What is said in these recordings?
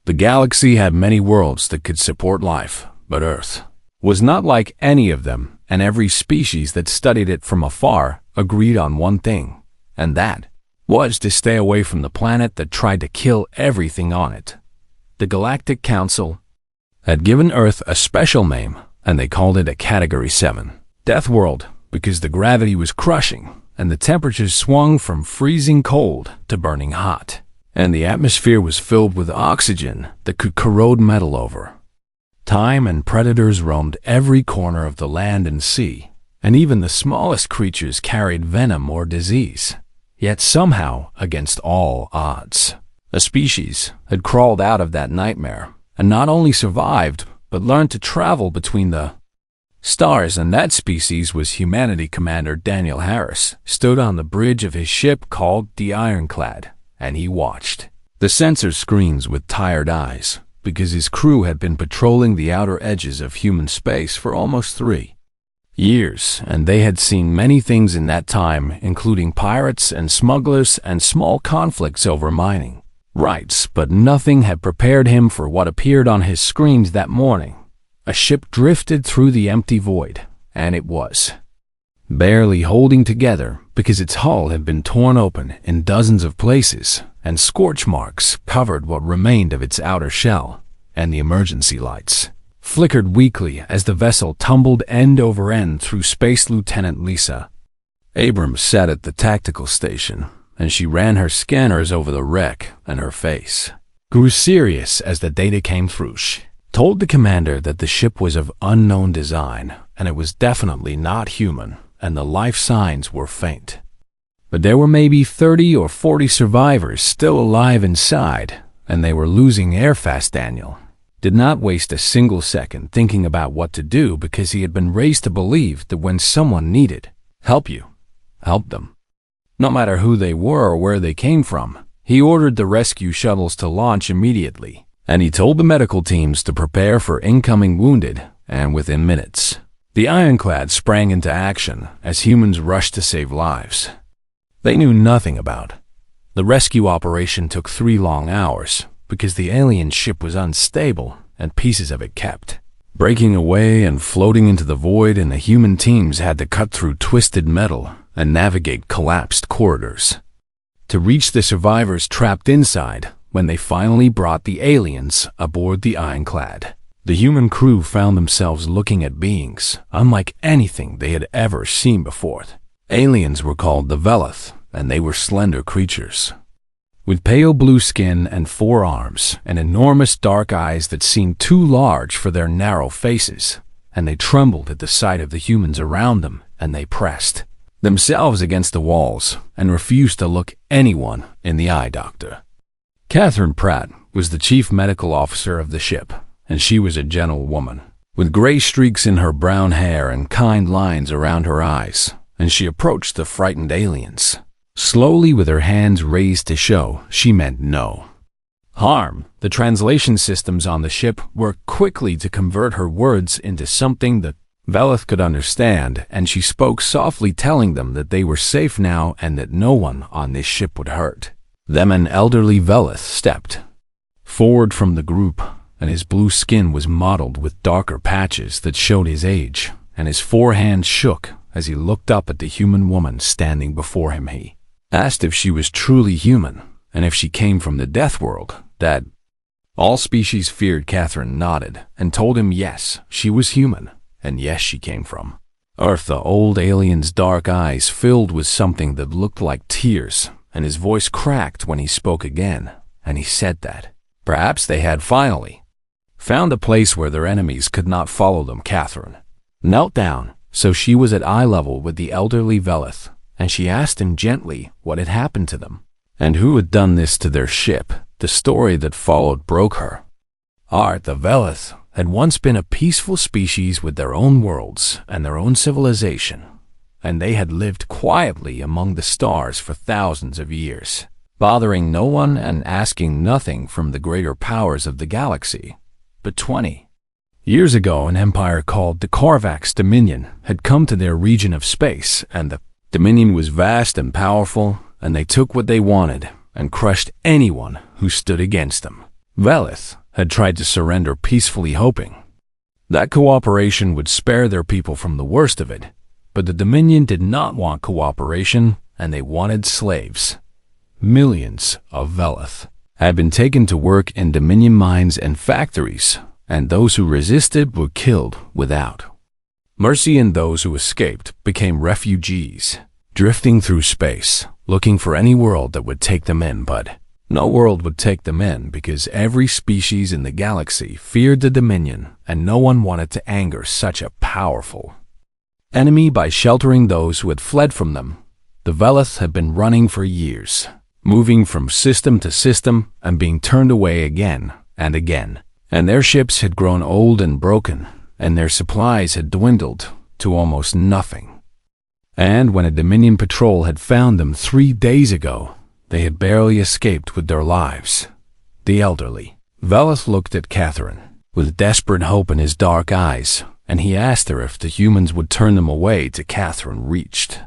The galaxy had many worlds that could support life, but Earth was not like any of them, and every species that studied it from afar agreed on one thing, and that was to stay away from the planet that tried to kill everything on it. The Galactic Council had given Earth a special name, and they called it a Category 7, Deathworld, because the gravity was crushing, and the temperatures swung from freezing cold to burning hot, and the atmosphere was filled with oxygen that could corrode metal over time, and predators roamed every corner of the land and sea, and even the smallest creatures carried venom or disease. Yet somehow, against all odds, a species had crawled out of that nightmare, and not only survived, but learned to travel between the stars, and that species was Humanity Commander Daniel Harris, stood on the bridge of his ship called the Ironclad, and he watched the sensor screens with tired eyes, because his crew had been patrolling the outer edges of human space for almost 3 years, and they had seen many things in that time, including pirates and smugglers and small conflicts over mining rights, but nothing had prepared him for what appeared on his screens that morning. A ship drifted through the empty void, and it was barely holding together because its hull had been torn open in dozens of places, and scorch marks covered what remained of its outer shell, and the emergency lights flickered weakly as the vessel tumbled end over end through space. Lieutenant Lisa Abrams sat at the tactical station, and she ran her scanners over the wreck, and her face grew serious as the data came through. She told the commander that the ship was of unknown design, and it was definitely not human, and the life signs were faint. But there were maybe 30 or 40 survivors still alive inside, and they were losing air fast. Daniel did not waste a single second thinking about what to do, because he had been raised to believe that when someone needed help, you helped them. No matter who they were or where they came from, he ordered the rescue shuttles to launch immediately, and he told the medical teams to prepare for incoming wounded, and within minutes, the Ironclad sprang into action as humans rushed to save lives they knew nothing about. The rescue operation took 3 long hours, because the alien ship was unstable and pieces of it kept breaking away and floating into the void, and the human teams had to cut through twisted metal and navigate collapsed corridors to reach the survivors trapped inside. When they finally brought the aliens aboard the Ironclad, the human crew found themselves looking at beings unlike anything they had ever seen before. Aliens were called the Velith, and they were slender creatures with pale blue skin and 4 arms and enormous dark eyes that seemed too large for their narrow faces, and they trembled at the sight of the humans around them, and they pressed themselves against the walls and refused to look anyone in the eye. Dr. Catherine Pratt was the chief medical officer of the ship, and she was a gentle woman with gray streaks in her brown hair and kind lines around her eyes, and she approached the frightened aliens slowly with her hands raised to show she meant no harm. The translation systems on the ship worked quickly to convert her words into something that Velith could understand, and she spoke softly, telling them that they were safe now and that no one on this ship would hurt them. An elderly Velith stepped forward from the group, and his blue skin was mottled with darker patches that showed his age, and his 4 hands shook as he looked up at the human woman standing before him. He asked if she was truly human, and if she came from the Deathworld that all species feared. Catherine nodded and told him yes, she was human, and yes, she came from Earth. The old alien's dark eyes filled with something that looked like tears, and his voice cracked when he spoke again, and he said that perhaps they had finally found a place where their enemies could not follow them. Catherine knelt down, so she was at eye level with the elderly Velith, and she asked him gently what had happened to them, and who had done this to their ship. The story that followed broke her heart. The Velith had once been a peaceful species with their own worlds and their own civilization, and they had lived quietly among the stars for thousands of years, bothering no one and asking nothing from the greater powers of the galaxy. But 20 years ago, an empire called the Korvax Dominion had come to their region of space, and the Dominion was vast and powerful, and they took what they wanted and crushed anyone who stood against them. Velith had tried to surrender peacefully, hoping that cooperation would spare their people from the worst of it, but the Dominion did not want cooperation, and they wanted slaves. Millions of Velith had been taken to work in Dominion mines and factories, and those who resisted were killed without mercy, and those who escaped became refugees, drifting through space, looking for any world that would take them in, but no world would take them in because every species in the galaxy feared the Dominion, and no one wanted to anger such a powerful enemy by sheltering those who had fled from them. The Velith had been running for years, moving from system to system and being turned away again and again, and their ships had grown old and broken, and their supplies had dwindled to almost nothing. And when a Dominion patrol had found them 3 days ago, they had barely escaped with their lives. The elderly Velith looked at Catherine with desperate hope in his dark eyes, and he asked her if the humans would turn them away. Catherine reached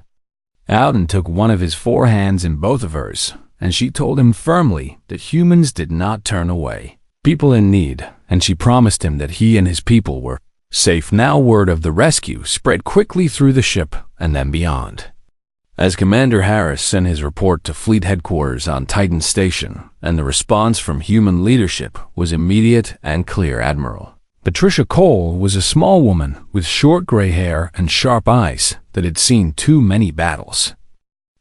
out and took one of his 4 hands in both of hers, and she told him firmly that humans did not turn away people in need, and she promised him that he and his people were safe now. Word of the rescue spread quickly through the ship and then beyond. As Commander Harris sent his report to Fleet Headquarters on Titan Station, and the response from human leadership was immediate and clear. Admiral Patricia Cole was a small woman with short gray hair and sharp eyes that had seen too many battles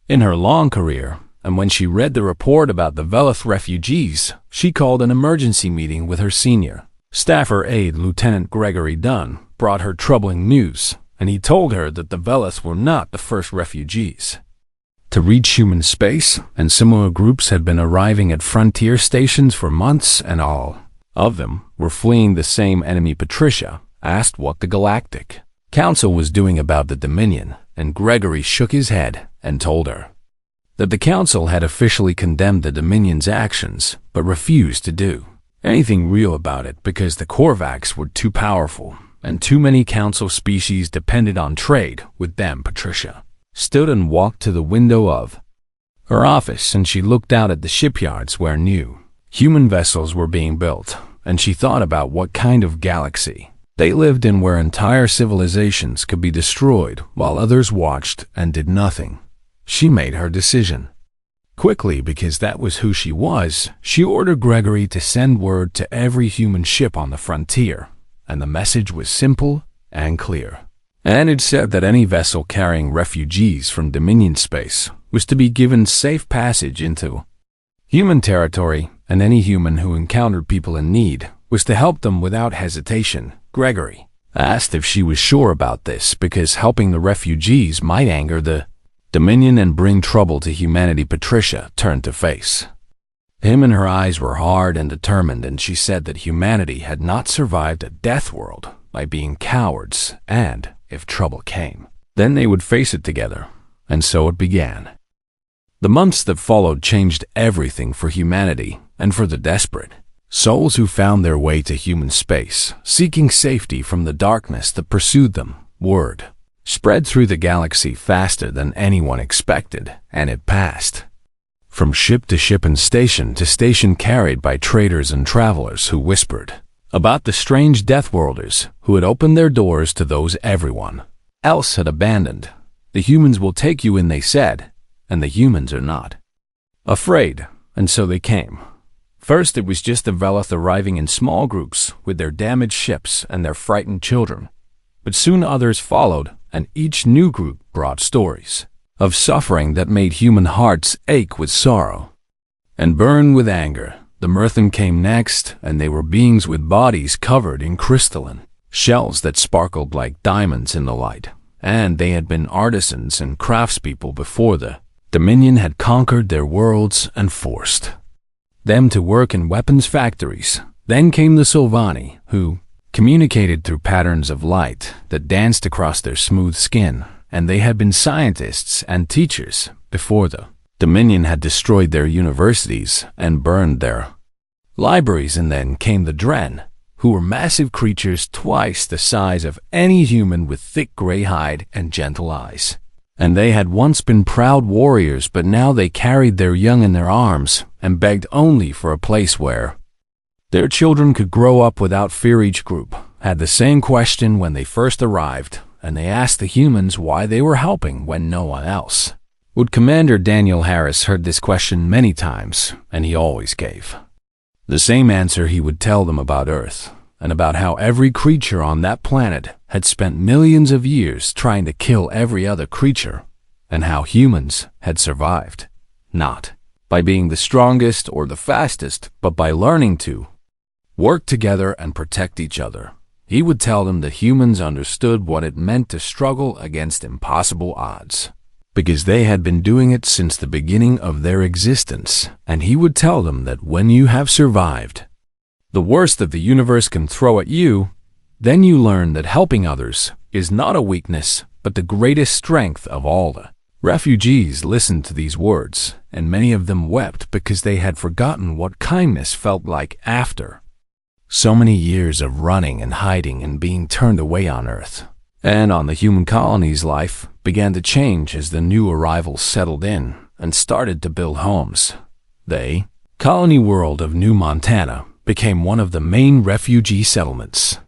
in her long career, and when she read the report about the Velith refugees, she called an emergency meeting with her senior staffer aide. Lieutenant Gregory Dunn brought her troubling news, and he told her that the Velith were not the first refugees to reach human space, and similar groups had been arriving at frontier stations for months, and all of them were fleeing the same enemy. Patricia asked what the Galactic Council was doing about the Dominion, and Gregory shook his head and told her that the Council had officially condemned the Dominion's actions, but refused to do anything real about it because the Korvax were too powerful, and too many Council species depended on trade with them. Patricia stood and walked to the window of her office, and she looked out at the shipyards where new human vessels were being built, and she thought about what kind of galaxy they lived in, where entire civilizations could be destroyed while others watched and did nothing. She made her decision quickly because that was who she was. She ordered Gregory to send word to every human ship on the frontier, and the message was simple and clear. And it said that any vessel carrying refugees from Dominion space was to be given safe passage into human territory, and any human who encountered people in need was to help them without hesitation. Gregory asked if she was sure about this because helping the refugees might anger the Dominion and bring trouble to humanity. Patricia turned to face him, and her eyes were hard and determined, and she said that humanity had not survived a Deathworld by being cowards, and if trouble came, then they would face it together. And so it began. The months that followed changed everything for humanity and for the desperate souls who found their way to human space, seeking safety from the darkness that pursued them. Word spread through the galaxy faster than anyone expected, and it passed from ship to ship and station to station, carried by traders and travelers who whispered about the strange Deathworlders who had opened their doors to those everyone else had abandoned. The humans will take you in, they said, and the humans are not afraid, and so they came. First it was just the Velith arriving in small groups with their damaged ships and their frightened children, but soon others followed, and each new group brought stories of suffering that made human hearts ache with sorrow and burn with anger. The Myrthan came next, and they were beings with bodies covered in crystalline shells that sparkled like diamonds in the light, and they had been artisans and craftspeople before the Dominion had conquered their worlds and forced them to work in weapons factories. Then came the Sylvani, who communicated through patterns of light that danced across their smooth skin, and they had been scientists and teachers before the Dominion had destroyed their universities and burned their libraries. And then came the Dren, who were massive creatures twice the size of any human with thick gray hide and gentle eyes. And they had once been proud warriors, but now they carried their young in their arms and begged only for a place where Their children could grow up without fear. Each group had the same question when they first arrived, and they asked the humans why they were helping when no one else would. Commander Daniel Harris heard this question many times, and he always gave the same answer. He would tell them about Earth, and about how every creature on that planet had spent millions of years trying to kill every other creature, and how humans had survived, not by being the strongest or the fastest, but by learning to work together and protect each other. He would tell them that humans understood what it meant to struggle against impossible odds, because they had been doing it since the beginning of their existence. And he would tell them that when you have survived the worst that the universe can throw at you, then you learn that helping others is not a weakness, but the greatest strength of all. The refugees listened to these words, and many of them wept because they had forgotten what kindness felt like after so many years of running and hiding and being turned away on Earth. And on the human colonies, life began to change as the new arrivals settled in and started to build homes. The colony world of New Montana became one of the main refugee settlements.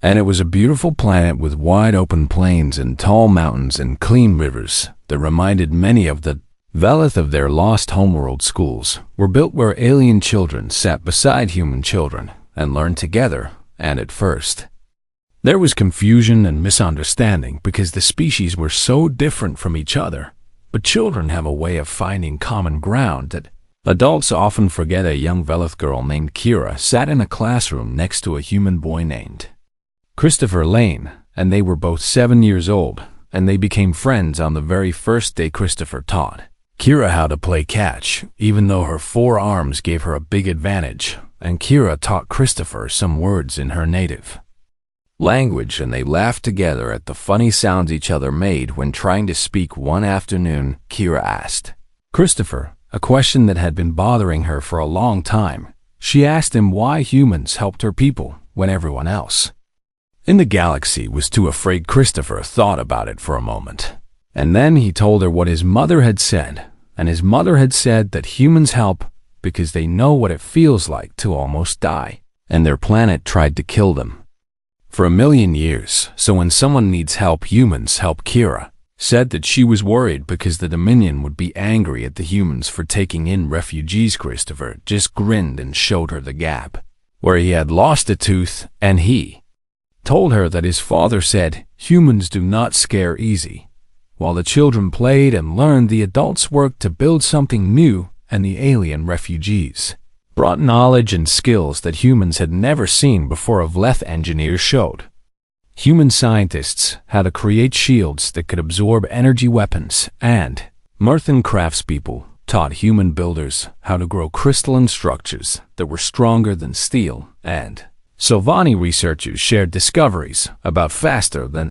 And it was a beautiful planet with wide open plains and tall mountains and clean rivers that reminded many of the Velith of their lost homeworld. Schools were built where alien children sat beside human children and learned together, and at first there was confusion and misunderstanding because the species were so different from each other. But children have a way of finding common ground that adults often forget. A young Velith girl named Kira sat in a classroom next to a human boy named Christopher Lane, and they were both 7 years old, and they became friends on the very first day. Christopher taught Kira how to play catch, even though her 4 arms gave her a big advantage, and Kira taught Christopher some words in her native language, and they laughed together at the funny sounds each other made when trying to speak. One afternoon, Kira asked Christopher a question that had been bothering her for a long time. She asked him why humans helped her people when everyone else in the galaxy was too afraid. Christopher thought about it for a moment, and then he told her what his mother had said. And his mother had said that humans help because they know what it feels like to almost die, and their planet tried to kill them for 1,000,000 years. So when someone needs help, humans help. Kira said that she was worried because the Dominion would be angry at the humans for taking in refugees. Christopher just grinned and showed her the gap where he had lost a tooth, and he told her that his father said humans do not scare easy. While the children played and learned, the adults worked to build something new, and the alien refugees brought knowledge and skills that humans had never seen before. Velith engineers showed human scientists how to create shields that could absorb energy weapons, and Murthan craftspeople taught human builders how to grow crystalline structures that were stronger than steel, and Sylvani researchers shared discoveries about faster than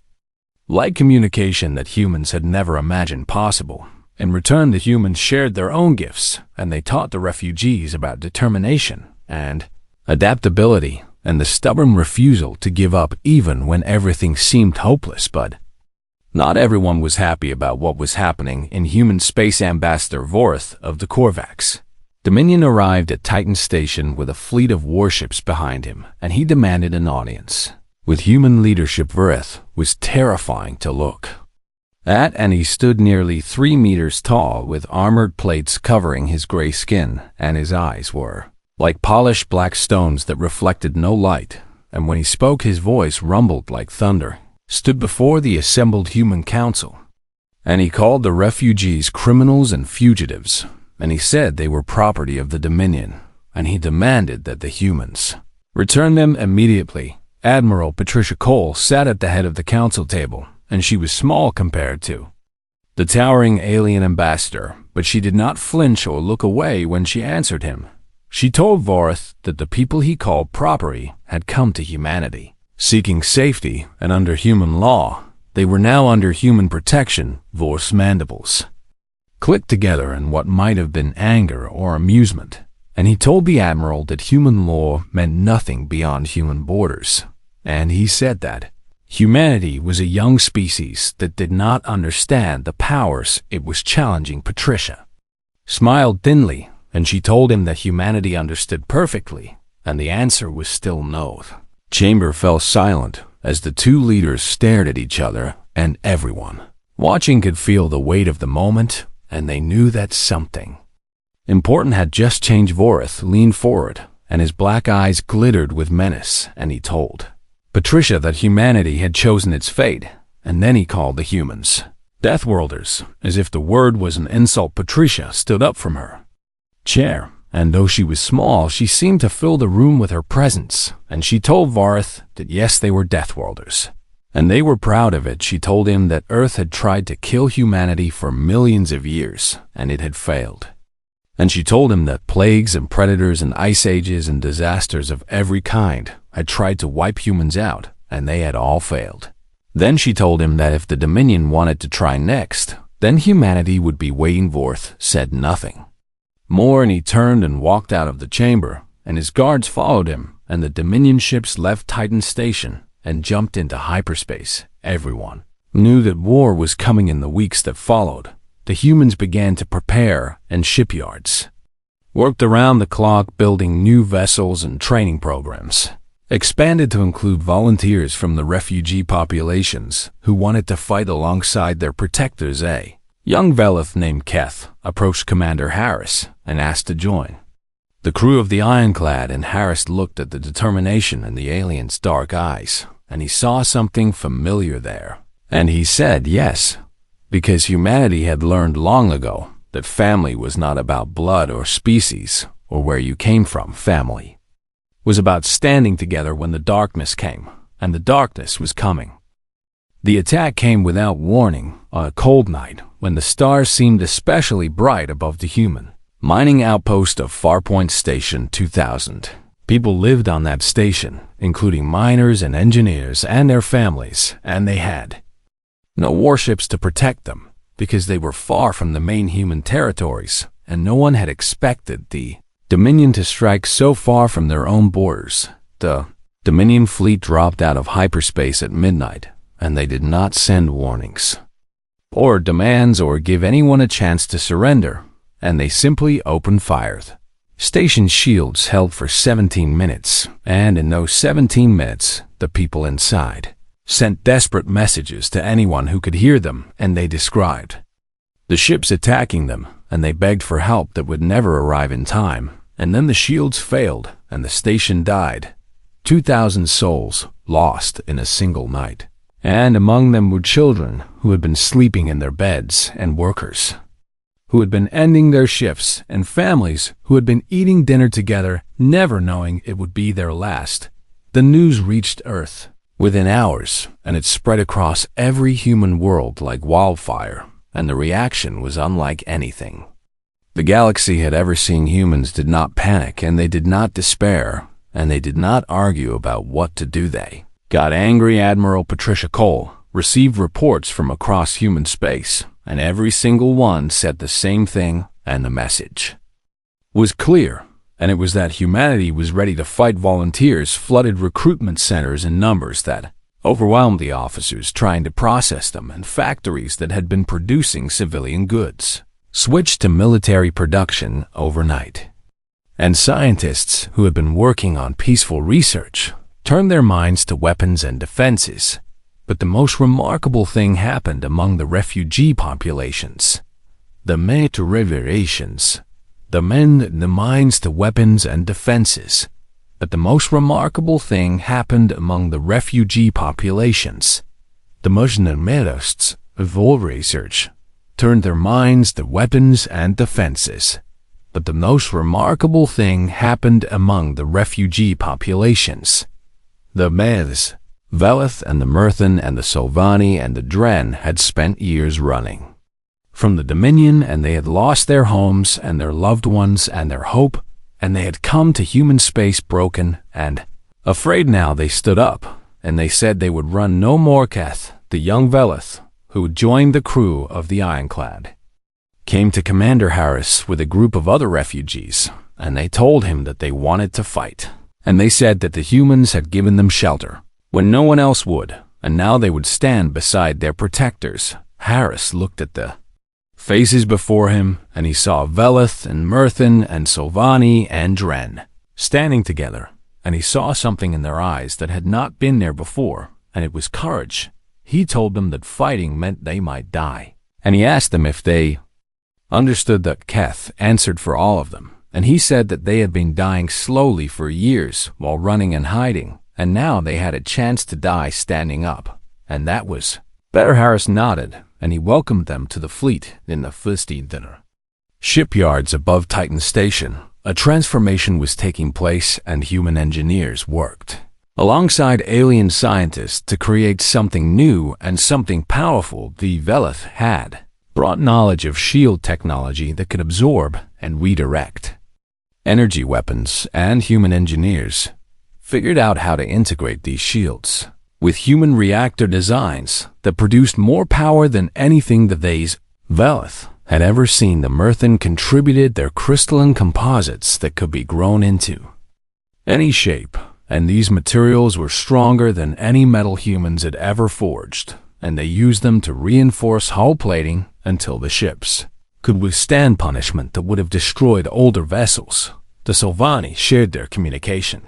light communication that humans had never imagined possible. In return, the humans shared their own gifts, and they taught the refugees about determination and adaptability and the stubborn refusal to give up even when everything seemed hopeless. But not everyone was happy about what was happening in human space. Ambassador Vorth of the Korvax Dominion arrived at Titan Station with a fleet of warships behind him, and he demanded an audience with human leadership. Vorth was terrifying to look at, and he stood nearly 3 meters tall with armored plates covering his gray skin, and his eyes were like polished black stones that reflected no light, and when he spoke his voice rumbled like thunder. Stood before the assembled human council, and he called the refugees criminals and fugitives, and he said they were property of the Dominion, and he demanded that the humans return them immediately. Admiral Patricia Cole sat at the head of the council table, and she was small compared to the towering alien ambassador, but she did not flinch or look away when she answered him. She told Vorth that the people he called property had come to humanity seeking safety, and under human law, they were now under human protection. Vorth's mandibles clicked together in what might have been anger or amusement, and he told the admiral that human law meant nothing beyond human borders, and he said that humanity was a young species that did not understand the powers it was challenging. Patricia smiled thinly, and she told him that humanity understood perfectly, and the answer was still no. Chamber fell silent as the two leaders stared at each other, and everyone watching could feel the weight of the moment, and they knew that something important had just changed. Vorith leaned forward, and his black eyes glittered with menace, and he told Patricia that humanity had chosen its fate, and then he called the humans Deathworlders. As if the word was an insult, Patricia stood up from her chair, and though she was small, she seemed to fill the room with her presence, and she told Vorith that yes, they were Deathworlders, and they were proud of it. She told him that Earth had tried to kill humanity for millions of years, and it had failed. And she told him that plagues and predators and ice ages and disasters of every kind had tried to wipe humans out, and they had all failed. Then she told him that if the Dominion wanted to try next, then humanity would be waiting. Vorith said nothing more, and he turned and walked out of the chamber, and his guards followed him, and the Dominion ships left Titan Station and jumped into hyperspace. Everyone knew that war was coming in the weeks that followed. The humans began to prepare, and shipyards worked around the clock building new vessels, and training programs expanded to include volunteers from the refugee populations who wanted to fight alongside their protectors. A young Velith named Keth approached Commander Harris and asked to join the crew of the Ironclad, and Harris looked at the determination in the alien's dark eyes, and he saw something familiar there. And he said yes, because humanity had learned long ago that family was not about blood or species or where you came from. Family was about standing together when the darkness came, and the darkness was coming. The attack came without warning on a cold night when the stars seemed especially bright above the human mining outpost of Farpoint Station 2000. People lived on that station, including miners and engineers and their families, and they had no warships to protect them because they were far from the main human territories, and no one had expected the Dominion to strike so far from their own borders. The Dominion fleet dropped out of hyperspace at midnight, and they did not send warnings or demands or give anyone a chance to surrender, and they simply opened fire. Station shields held for 17 minutes, and in those 17 minutes, the people inside sent desperate messages to anyone who could hear them, and they described the ships attacking them, and they begged for help that would never arrive in time. And then the shields failed, and the station died. 2,000 souls lost in a single night, and among them were children who had been sleeping in their beds, and workers who had been ending their shifts, and families who had been eating dinner together, never knowing it would be their last. The news reached Earth within hours, and it spread across every human world like wildfire, and the reaction was unlike anything the galaxy had ever seen. Humans did not panic, and they did not despair, and they did not argue about what to do. They got angry. Admiral Patricia Cole received reports from across human space, and every single one said the same thing, and the message was clear, and it was that humanity was ready to fight. Volunteers flooded recruitment centers in numbers that overwhelmed the officers trying to process them, and factories that had been producing civilian goods switched to military production overnight. And scientists who had been working on peaceful research turned their minds to weapons and defenses. But the most remarkable thing happened among the refugee populations. The Narrations. The minds to weapons and defenses. But the most remarkable thing happened among the refugee populations. The Mujnamists of all research turned their minds to weapons and defenses. But the most remarkable thing happened among the refugee populations. The Meths, Velith and the Murthan and the Sylvani and the Dren had spent years running from the Dominion, and they had lost their homes and their loved ones and their hope, and they had come to human space broken and afraid. Now they stood up, and they said they would run no more. Keth, the young Velith, who joined the crew of the Ironclad, came to Commander Harris with a group of other refugees, and they told him that they wanted to fight. And they said that the humans had given them shelter when no one else would, and now they would stand beside their protectors. Harris looked at the faces before him, and he saw Velith and Murthan and Sylvani and Dren standing together, and he saw something in their eyes that had not been there before, and it was courage. He told them that fighting meant they might die, and he asked them if they understood that. Keth answered for all of them, and he said that they had been dying slowly for years while running and hiding, and now they had a chance to die standing up, and that was better. Harris nodded, and he welcomed them to the fleet in the Fistine dinner. Shipyards above Titan Station, a transformation was taking place, and human engineers worked alongside alien scientists to create something new and something powerful. The Velith had brought knowledge of shield technology that could absorb and redirect energy weapons, and human engineers figured out how to integrate these shields with human reactor designs that produced more power than anything that these Velith had ever seen. The Myrthan contributed their crystalline composites that could be grown into any shape, and these materials were stronger than any metal humans had ever forged, and they used them to reinforce hull plating until the ships could withstand punishment that would have destroyed older vessels. The Sylvani shared their communication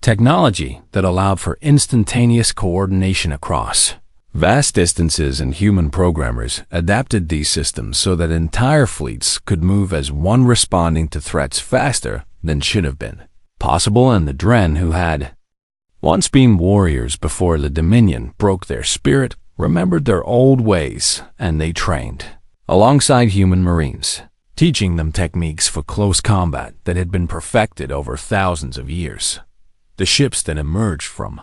technology that allowed for instantaneous coordination across vast distances, and human programmers adapted these systems so that entire fleets could move as one, responding to threats faster than should have been possible. And the Dren, who had once been warriors before the Dominion broke their spirit, remembered their old ways, and they trained alongside human marines, teaching them techniques for close combat that had been perfected over thousands of years. The ships that emerged from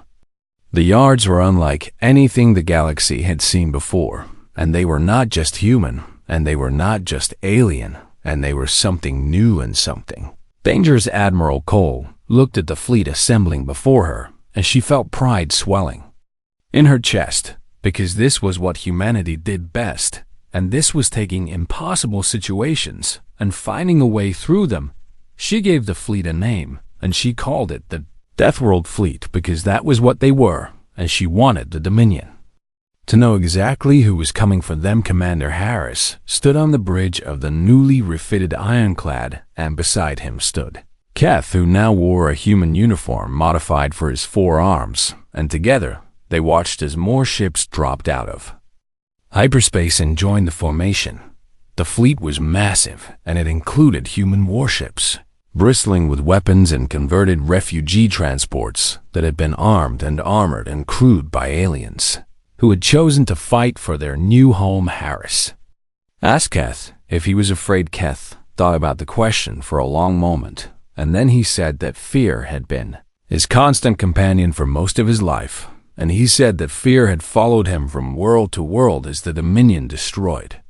the yards were unlike anything the galaxy had seen before, and they were not just human, and they were not just alien, and they were something new and something dangerous. Admiral Cole looked at the fleet assembling before her, and she felt pride swelling in her chest, because this was what humanity did best, and this was taking impossible situations and finding a way through them. She gave the fleet a name, and she called it the Deathworld Fleet, because that was what they were, and she wanted the Dominion to know exactly who was coming for them. Commander Harris stood on the bridge of the newly refitted ironclad, and beside him stood Keth, who now wore a human uniform modified for his 4 arms, and together they watched as more ships dropped out of hyperspace and joined the formation. The fleet was massive, and it included human warships bristling with weapons and converted refugee transports that had been armed and armored and crewed by aliens who had chosen to fight for their new home. Harris asked Keth if he was afraid. Keth thought about the question for a long moment, and then he said that fear had been his constant companion for most of his life, and he said that fear had followed him from world to world as the Dominion destroyed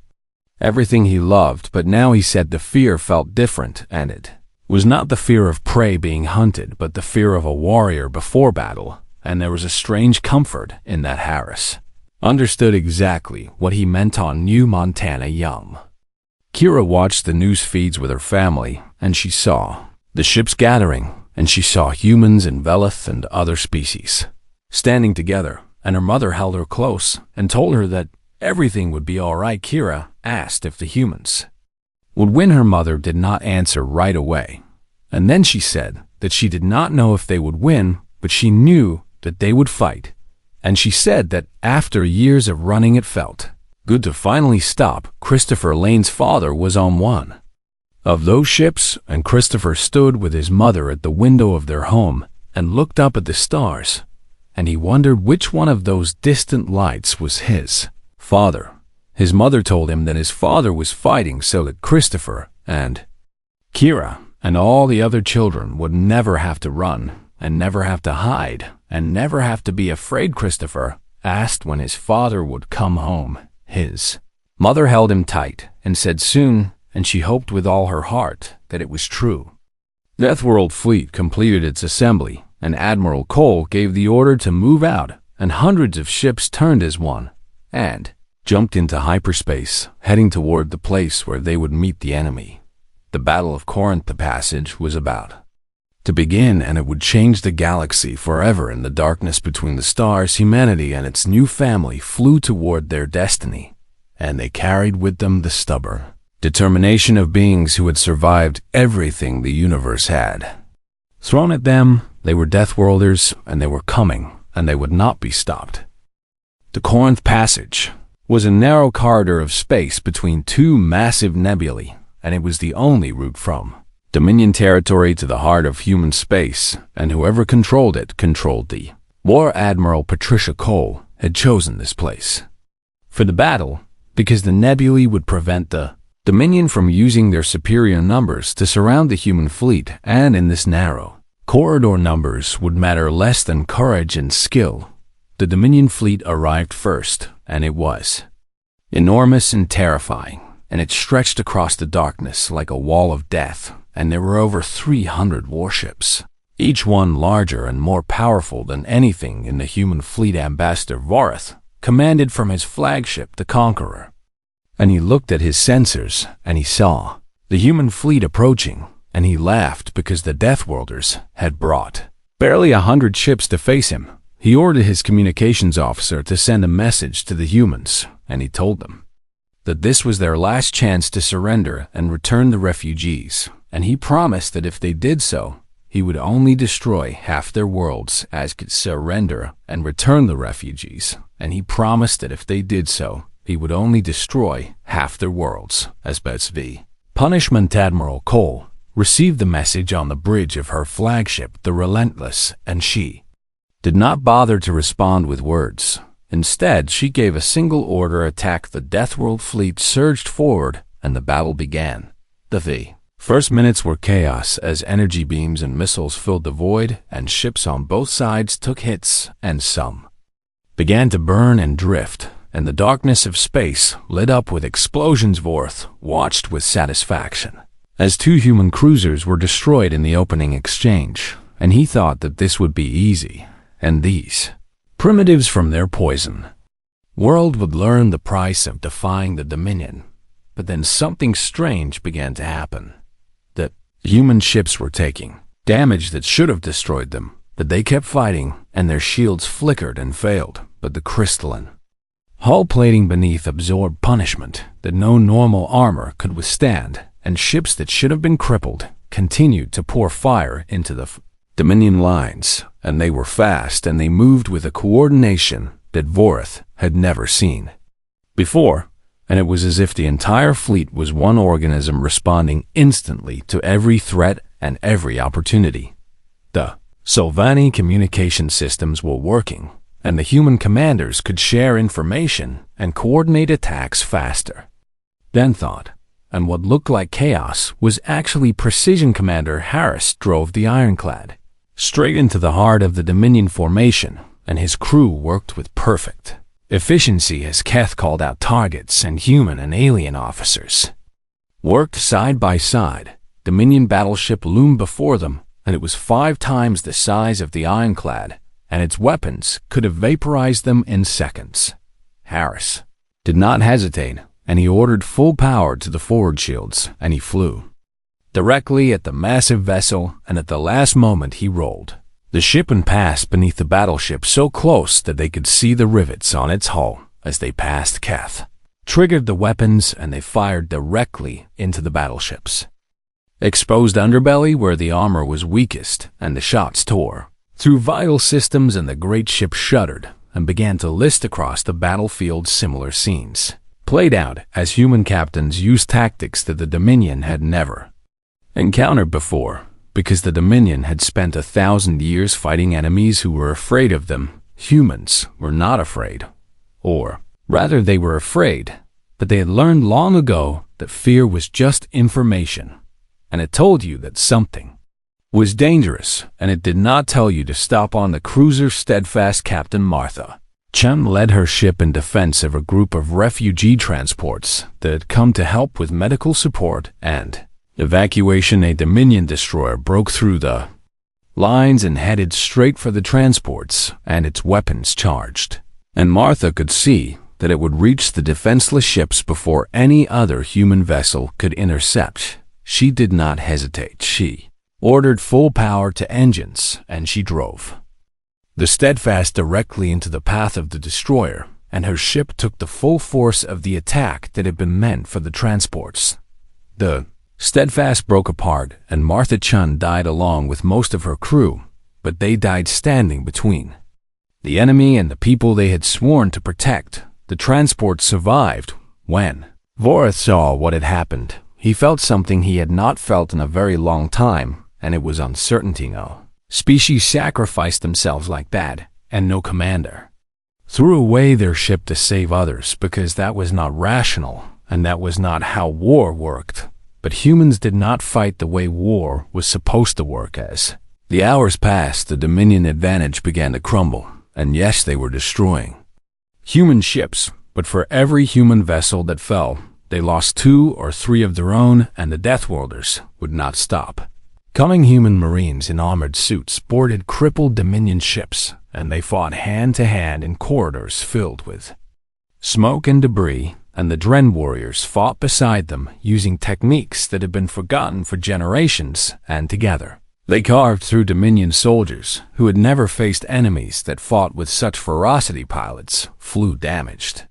everything he loved. But now he said the fear felt different, and it was not the fear of prey being hunted, but the fear of a warrior before battle, and there was a strange comfort in that. Harris understood exactly what he meant on New Montana Young. Kira watched the news feeds with her family, and she saw the ships gathering, and she saw humans and Velith and other species standing together, and her mother held her close and told her that everything would be all right. Kira asked if the humans would win. Her mother did not answer right away, and then she said that she did not know if they would win, but she knew that they would fight, and she said that after years of running it felt good to finally stop. Christopher Lane's father was on one of those ships, and Christopher stood with his mother at the window of their home and looked up at the stars, and he wondered which one of those distant lights was his father. His mother told him that his father was fighting so that Christopher and Kira and all the other children would never have to run and never have to hide and never have to be afraid. Christopher asked when his father would come home. His mother held him tight and said soon, and she hoped with all her heart that it was true. Deathworld Fleet completed its assembly, and Admiral Cole gave the order to move out, and hundreds of ships turned as one and jumped into hyperspace, heading toward the place where they would meet the enemy. The Battle of Corinth, the passage, was about to begin, and it would change the galaxy forever. In the darkness between the stars, humanity and its new family flew toward their destiny, and they carried with them the stubborn determination of beings who had survived everything the universe had Thrown at them, they were Deathworlders, and they were coming, and they would not be stopped. The Corinth Passage was a narrow corridor of space between two massive nebulae, and it was the only route from Dominion territory to the heart of human space, and whoever controlled it controlled the War Admiral Patricia Cole had chosen this place for the battle because the nebulae would prevent the Dominion from using their superior numbers to surround the human fleet, and in this narrow corridor numbers would matter less than courage and skill. The Dominion fleet arrived first, and it was enormous and terrifying, and it stretched across the darkness like a wall of death, and there were over 300 warships, each one larger and more powerful than anything in the human fleet. Ambassador Vorath commanded from his flagship, the Conqueror, and he looked at his sensors, and he saw the human fleet approaching, and he laughed because the Deathworlders had brought barely 100 ships to face him. He ordered his communications officer to send a message to the humans, and he told them that this was their last chance to surrender and return the refugees, and he promised that if they did so, he would only destroy half their worlds as could surrender and return the refugees, and he promised that if they did so, he would only destroy half their worlds as bets v. Punishment. Admiral Cole received the message on the bridge of her flagship, the Relentless, and she did not bother to respond with words. Instead, she gave a single order: attack. The Deathworld fleet surged forward, and the battle began. The first minutes were chaos as energy beams and missiles filled the void, and ships on both sides took hits, and some began to burn and drift, and the darkness of space lit up with explosions. Vorath watched with satisfaction as two human cruisers were destroyed in the opening exchange, and he thought that this would be easy, and these primitives from their poison world would learn the price of defying the Dominion. But then something strange began to happen. The human ships were taking damage that should have destroyed them, but they kept fighting, and their shields flickered and failed, but the crystalline hull plating beneath absorbed punishment that no normal armor could withstand, and ships that should have been crippled continued to pour fire into the Dominion lines, and they were fast, and they moved with a coordination that Vorath had never seen before, and it was as if the entire fleet was one organism responding instantly to every threat and every opportunity. The Sylvani communication systems were working, and the human commanders could share information and coordinate attacks faster than thought. And what looked like chaos was actually precision. Commander Harris drove the Ironclad straight into the heart of the Dominion formation, and his crew worked with perfect efficiency as Keth called out targets, and human and alien officers worked side by side. Dominion battleship loomed before them, and it was 5 times the size of the Ironclad, and its weapons could have vaporized them in seconds. Harris did not hesitate, and he ordered full power to the forward shields, and he flew directly at the massive vessel, and at the last moment he rolled the ship and passed beneath the battleship so close that they could see the rivets on its hull as they passed. Keth triggered the weapons, and they fired directly into the battleship's exposed underbelly where the armor was weakest, and the shots tore through vital systems, and the great ship shuddered and began to list across the battlefield. Similar scenes played out as human captains used tactics that the Dominion had never encountered before, because the Dominion had spent 1,000 years fighting enemies who were afraid of them. Humans were not afraid, or rather they were afraid, but they had learned long ago that fear was just information, and it told you that something was dangerous, and it did not tell you to stop. On the cruiser Steadfast, Captain Martha Chen led her ship in defense of a group of refugee transports that had come to help with medical support and evacuation. A Dominion destroyer broke through the lines and headed straight for the transports, and its weapons charged, and Martha could see that it would reach the defenseless ships before any other human vessel could intercept. She did not hesitate. She ordered full power to engines, and she drove the Steadfast directly into the path of the destroyer, and her ship took the full force of the attack that had been meant for the transports. The Steadfast broke apart, and Martha Chun died along with most of her crew, but they died standing between the enemy and the people they had sworn to protect. The transport survived. When Vorath saw what had happened, he felt something he had not felt in a very long time, and it was uncertainty. No species sacrificed themselves like that, and no commander threw away their ship to save others, because that was not rational, and that was not how war worked. But humans did not fight the way war was supposed to work. As the hours passed, the Dominion advantage began to crumble, and yes, they were destroying human ships, but for every human vessel that fell, they lost 2 or 3 of their own, and the Deathworlders would not stop. Coming human marines in armored suits boarded crippled Dominion ships, and they fought hand-to-hand in corridors filled with smoke and debris, and the Dren warriors fought beside them using techniques that had been forgotten for generations, and together they carved through Dominion soldiers who had never faced enemies that fought with such ferocity. Pilots flew damaged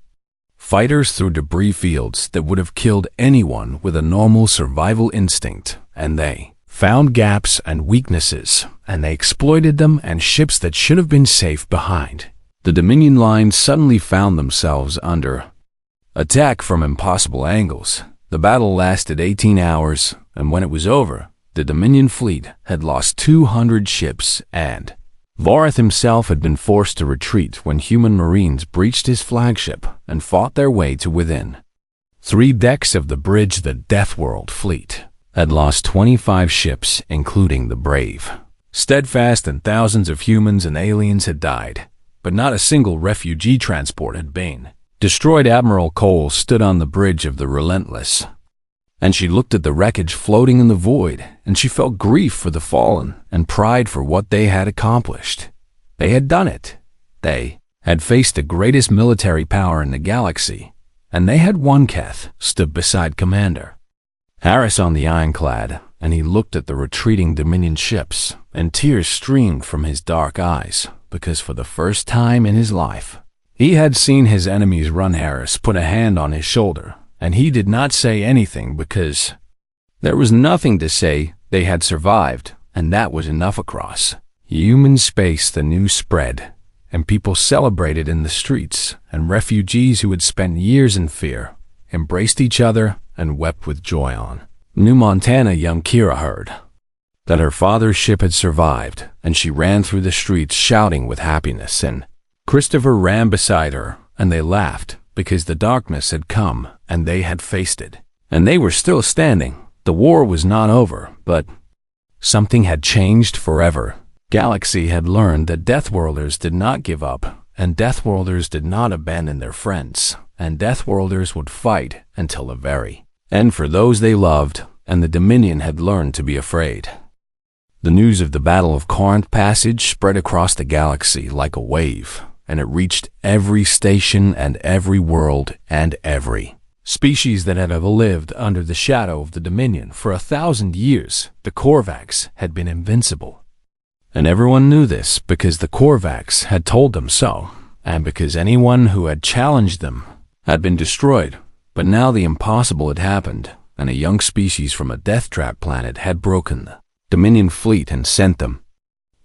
fighters through debris fields that would have killed anyone with a normal survival instinct, and they found gaps and weaknesses, and they exploited them, and ships that should have been safe behind the Dominion lines suddenly found themselves under attack from impossible angles. The battle lasted 18 hours, and when it was over, the Dominion fleet had lost 200 ships, and Vorath himself had been forced to retreat when human marines breached his flagship and fought their way to within 3 decks of the bridge. The Deathworld fleet had lost 25 ships, including the brave Steadfast, and thousands of humans and aliens had died, but not a single refugee transport had been destroyed. Admiral Cole stood on the bridge of the Relentless, and she looked at the wreckage floating in the void, and she felt grief for the fallen and pride for what they had accomplished. They had done it. They had faced the greatest military power in the galaxy, and they had won. Keth stood beside Commander Harris on the ironclad, and he looked at the retreating Dominion ships, and tears streamed from his dark eyes, because for the first time in his life, he had seen his enemies run. Harris put a hand on his shoulder, and he did not say anything because there was nothing to say. They had survived, and that was enough. Across human space, the news spread, and people celebrated in the streets, and refugees who had spent years in fear embraced each other and wept with joy. On New Montana, young Kira heard that her father's ship had survived, and she ran through the streets shouting with happiness, and Christopher ran beside her, and they laughed because the darkness had come and they had faced it, and they were still standing. The war was not over, but something had changed forever. Galaxy had learned that Deathworlders did not give up, and Deathworlders did not abandon their friends, and Deathworlders would fight until the very end for those they loved, and the Dominion had learned to be afraid. The news of the Battle of Corinth Passage spread across the galaxy like a wave, and it reached every station and every world and every species that had ever lived under the shadow of the Dominion. For 1,000 years, the Korvax had been invincible. And everyone knew this because the Korvax had told them so, and because anyone who had challenged them had been destroyed. But now the impossible had happened, and a young species from a death trap planet had broken the Dominion fleet and sent them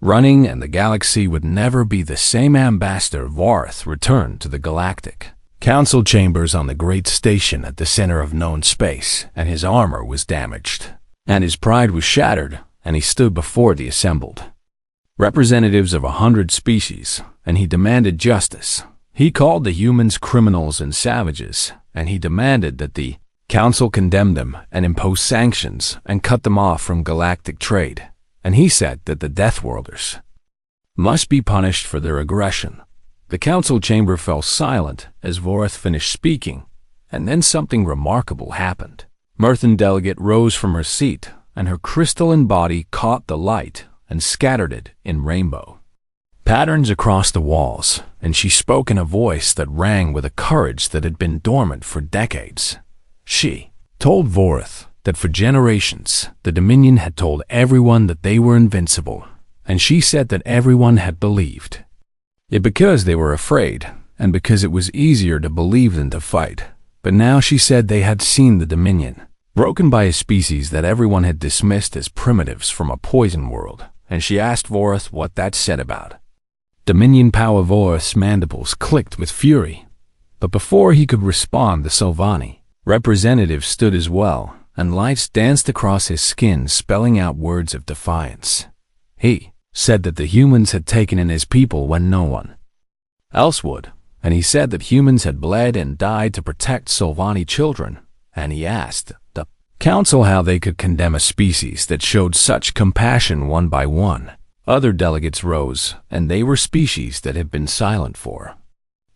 running, and the galaxy would never be the same. Ambassador Vorath returned to the Galactic Council chambers on the great station at the center of known space, and his armor was damaged, and his pride was shattered, and he stood before the assembled representatives of 100 species, and he demanded justice. He called the humans criminals and savages, and he demanded that the Council condemn them and impose sanctions and cut them off from galactic trade. And he said that the Deathworlders must be punished for their aggression. The council chamber fell silent as Vorath finished speaking, and then something remarkable happened. Myrthan Delegate rose from her seat, and her crystalline body caught the light and scattered it in rainbow patterns across the walls, and she spoke in a voice that rang with a courage that had been dormant for decades. She told Vorath that for generations, the Dominion had told everyone that they were invincible, and she said that everyone had believed it because they were afraid, and because it was easier to believe than to fight. But now she said they had seen the Dominion broken by a species that everyone had dismissed as primitives from a poison world, and she asked Vorith what that said about. Dominion Power Vorith's mandibles clicked with fury, but before he could respond, the Sylvani representative stood as well, and lights danced across his skin, spelling out words of defiance. He said that the humans had taken in his people when no one else would, and he said that humans had bled and died to protect Sylvani children, and he asked the council how they could condemn a species that showed such compassion one by one. Other delegates rose, and they were species that had been silent for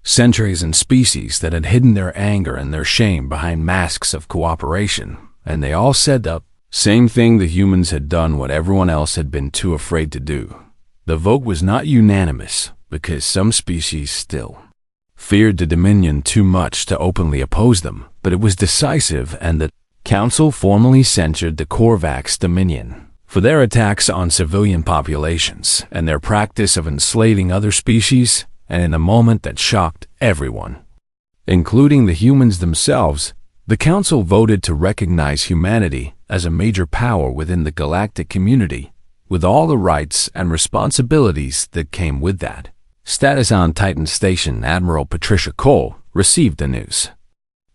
centuries and species that had hidden their anger and their shame behind masks of cooperation, and they all said the same thing: the humans had done what everyone else had been too afraid to do. The vote was not unanimous, because some species still feared the Dominion too much to openly oppose them, but it was decisive, and the council formally censured the Korvax Dominion for their attacks on civilian populations and their practice of enslaving other species, and in a moment that shocked everyone, including the humans themselves, the council voted to recognize humanity as a major power within the galactic community, with all the rights and responsibilities that came with that. Status on Titan Station Admiral Patricia Cole received the news,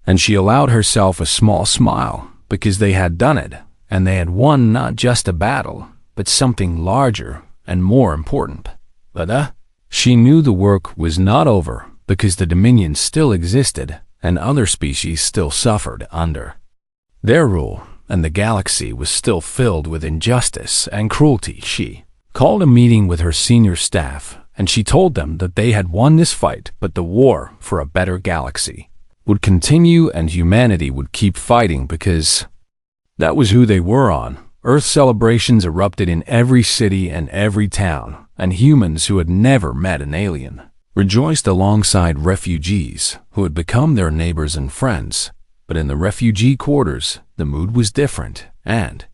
and she allowed herself a small smile, because they had done it, and they had won not just a battle, but something larger and more important. But she knew the work was not over, because the Dominion still existed, and other species still suffered under their rule, and the galaxy was still filled with injustice and cruelty. She called a meeting with her senior staff, and she told them that they had won this fight, but the war for a better galaxy would continue, and humanity would keep fighting, because that was who they were on. Earth celebrations erupted in every city and every town, and humans who had never met an alien rejoiced alongside refugees who had become their neighbors and friends. But in the refugee quarters, the mood was different, and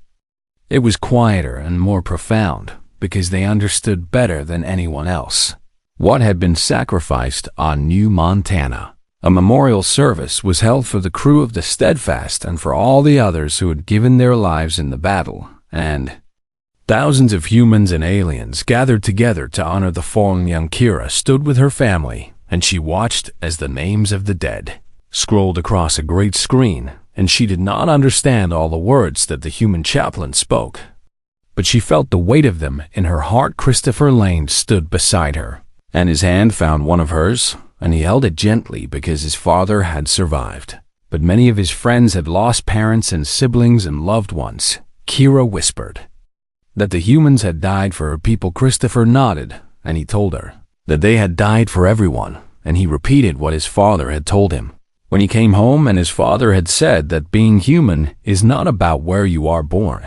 it was quieter and more profound, because they understood better than anyone else what had been sacrificed on New Montana. A memorial service was held for the crew of the Steadfast and for all the others who had given their lives in the battle, and thousands of humans and aliens gathered together to honor the fallen young Kira stood with her family, and she watched as the names of the dead scrolled across a great screen, and she did not understand all the words that the human chaplain spoke, but she felt the weight of them in her heart. Christopher Lane stood beside her, and his hand found one of hers, and he held it gently because his father had survived, but many of his friends had lost parents and siblings and loved ones. Kira whispered that the humans had died for her people. Christopher nodded, and he told her that they had died for everyone, and he repeated what his father had told him when he came home, and his father had said that being human is not about where you are born,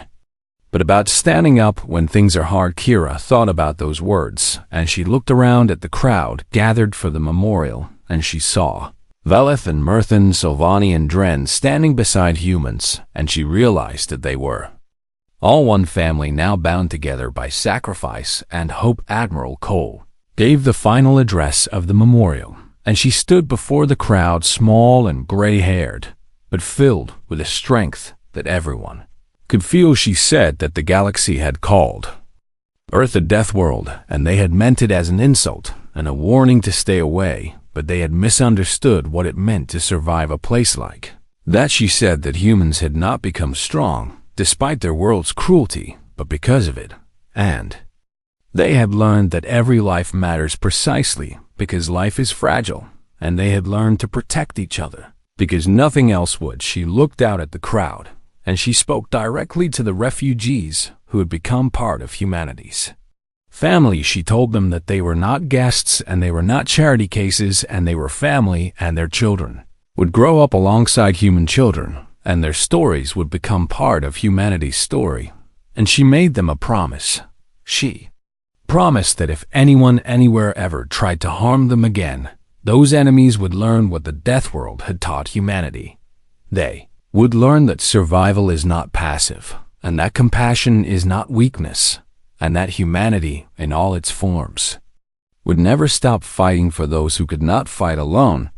but about standing up when things are hard. Kira thought about those words, and she looked around at the crowd gathered for the memorial, and she saw Velith and Murthan, Sylvani and Dren standing beside humans, and she realized that they were all one family now bound together by sacrifice and hope. Admiral Cole gave the final address of the memorial, and she stood before the crowd, small and gray-haired, but filled with a strength that everyone could feel. She said that the galaxy had called Earth a Deathworld, and they had meant it as an insult and a warning to stay away, but they had misunderstood what it meant to survive a place like that. She said that humans had not become strong despite their world's cruelty, but because of it, and they had learned that every life matters precisely because life is fragile, and they had learned to protect each other because nothing else would. She looked out at the crowd, and she spoke directly to the refugees who had become part of humanity's family. She told them that they were not guests and they were not charity cases, and they were family, and their children would grow up alongside human children, and their stories would become part of humanity's story. And she made them a promise. She promised that if anyone anywhere ever tried to harm them again, those enemies would learn what the Deathworld had taught humanity. They would learn that survival is not passive, and that compassion is not weakness, and that humanity, in all its forms, would never stop fighting for those who could not fight alone.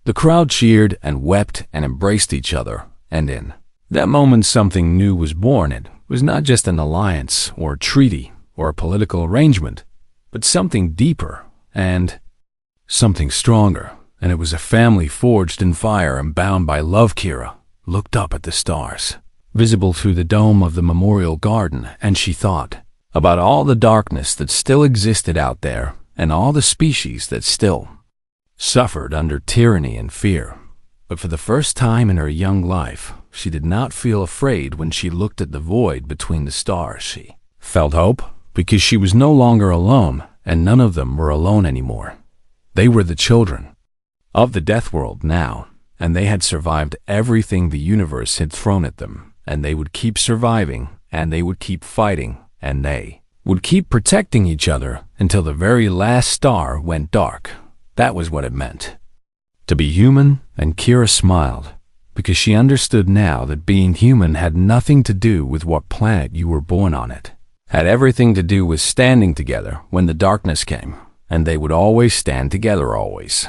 The crowd cheered and wept and embraced each other, and in That moment something new was born. It was not just an alliance or a treaty or a political arrangement, but something deeper and something stronger. And it was a family forged in fire and bound by love. Kira looked up at the stars, visible through the dome of the memorial garden, and she thought about all the darkness that still existed out there and all the species that still suffered under tyranny and fear. But for the first time in her young life, she did not feel afraid when she looked at the void between the stars. She felt hope because she was no longer alone, and none of them were alone anymore. They were the children of the Deathworld now, and they had survived everything the universe had thrown at them, and they would keep surviving, and they would keep fighting, and they would keep protecting each other until the very last star went dark. That was what it meant to be human, and Kira smiled, because she understood now that being human had nothing to do with what planet you were born on. It had everything to do with standing together when the darkness came, and they would always stand together, always.